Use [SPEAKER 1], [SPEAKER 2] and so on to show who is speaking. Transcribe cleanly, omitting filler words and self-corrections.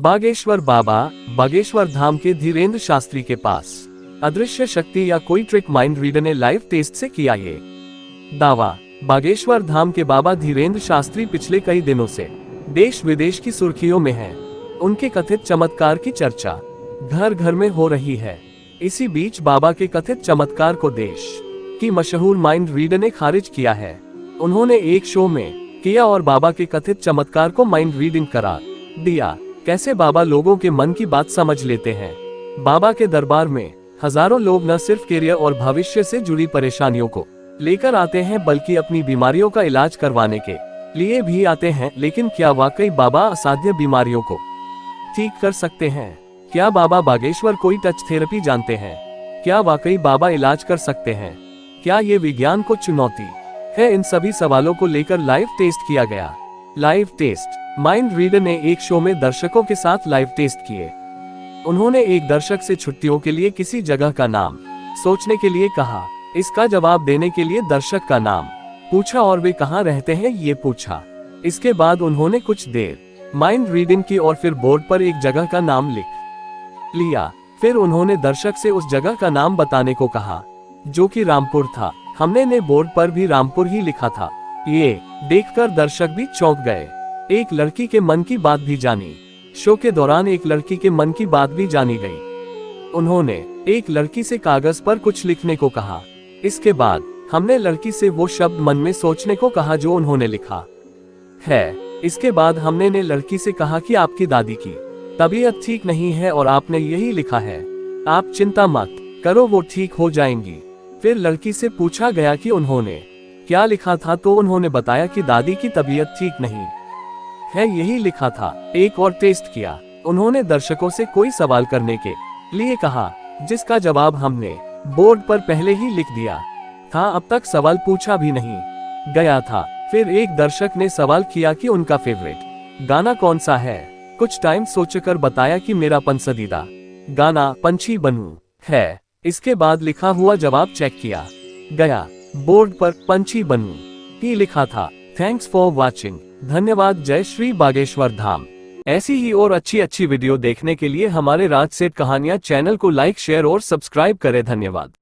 [SPEAKER 1] बागेश्वर बाबा, बागेश्वर धाम के धीरेन्द्र शास्त्री के पास अदृश्य शक्ति या कोई ट्रिक माइंड रीडर ने लाइव टेस्ट से किया ये दावा। बागेश्वर धाम के बाबा धीरेन्द्र शास्त्री पिछले कई दिनों से देश विदेश की सुर्खियों में हैं। उनके कथित चमत्कार की चर्चा घर घर में हो रही है। इसी बीच बाबा के कथित चमत्कार को देश की मशहूर माइंड रीडर ने खारिज किया है। उन्होंने एक शो में किया और बाबा के कथित चमत्कार को माइंड रीडिंग करार दिया। कैसे बाबा लोगों के मन की बात समझ लेते हैं। बाबा के दरबार में हजारों लोग न सिर्फ करियर और भविष्य से जुड़ी परेशानियों को लेकर आते हैं, बल्कि अपनी बीमारियों का इलाज करवाने के लिए भी आते हैं। लेकिन क्या वाकई बाबा असाध्य बीमारियों को ठीक कर सकते हैं? क्या बाबा बागेश्वर कोई टच थेरेपी जानते हैं? क्या वाकई बाबा इलाज कर सकते हैं? क्या ये विज्ञान को चुनौती है? इन सभी सवालों को लेकर लाइव टेस्ट किया गया। लाइव टेस्ट माइंड रीडर ने एक शो में दर्शकों के साथ लाइव टेस्ट किए। उन्होंने एक दर्शक से छुट्टियों के लिए किसी जगह का नाम सोचने के लिए कहा। इसका जवाब देने के लिए दर्शक का नाम पूछा और वे कहाँ रहते हैं ये पूछा। इसके बाद उन्होंने कुछ देर माइंड रीडिंग की और फिर बोर्ड पर एक जगह का नाम लिख लिया। फिर उन्होंने दर्शक से उस जगह का नाम बताने को कहा, जो कि रामपुर था। हमने ने बोर्ड पर भी रामपुर ही लिखा था। ये देखकर दर्शक भी चौंक गए। एक लड़की के मन की बात भी जानी। शो के दौरान एक लड़की के मन की बात भी जानी गई। उन्होंने एक लड़की से कागज पर कुछ लिखने को कहा। इसके बाद हमने लड़की से वो शब्द मन में सोचने को कहा जो उन्होंने लिखा है। इसके बाद हमने ने लड़की से कहा कि आपकी दादी की तबीयत ठीक नहीं है और आपने यही लिखा है, आप चिंता मत करो, वो ठीक हो जाएंगी। फिर लड़की से पूछा गया कि उन्होंने क्या लिखा था, तो उन्होंने बताया कि दादी की तबीयत ठीक नहीं है, यही लिखा था। एक और टेस्ट किया। उन्होंने दर्शकों से कोई सवाल करने के लिए कहा, जिसका जवाब हमने बोर्ड पर पहले ही लिख दिया था। अब तक सवाल पूछा भी नहीं गया था। फिर एक दर्शक ने सवाल किया कि उनका फेवरेट गाना कौन सा है। कुछ टाइम सोचकर बताया कि मेरा पसंदीदा गाना पंछी बनूं है। इसके बाद लिखा हुआ जवाब चेक किया गया। बोर्ड पर पंछी बनूं ही लिखा था। Thanks for watching. धन्यवाद। जय श्री बागेश्वर धाम। ऐसी ही और अच्छी वीडियो देखने के लिए हमारे राज सेठ कहानियां चैनल को लाइक, शेयर और सब्सक्राइब करें। धन्यवाद।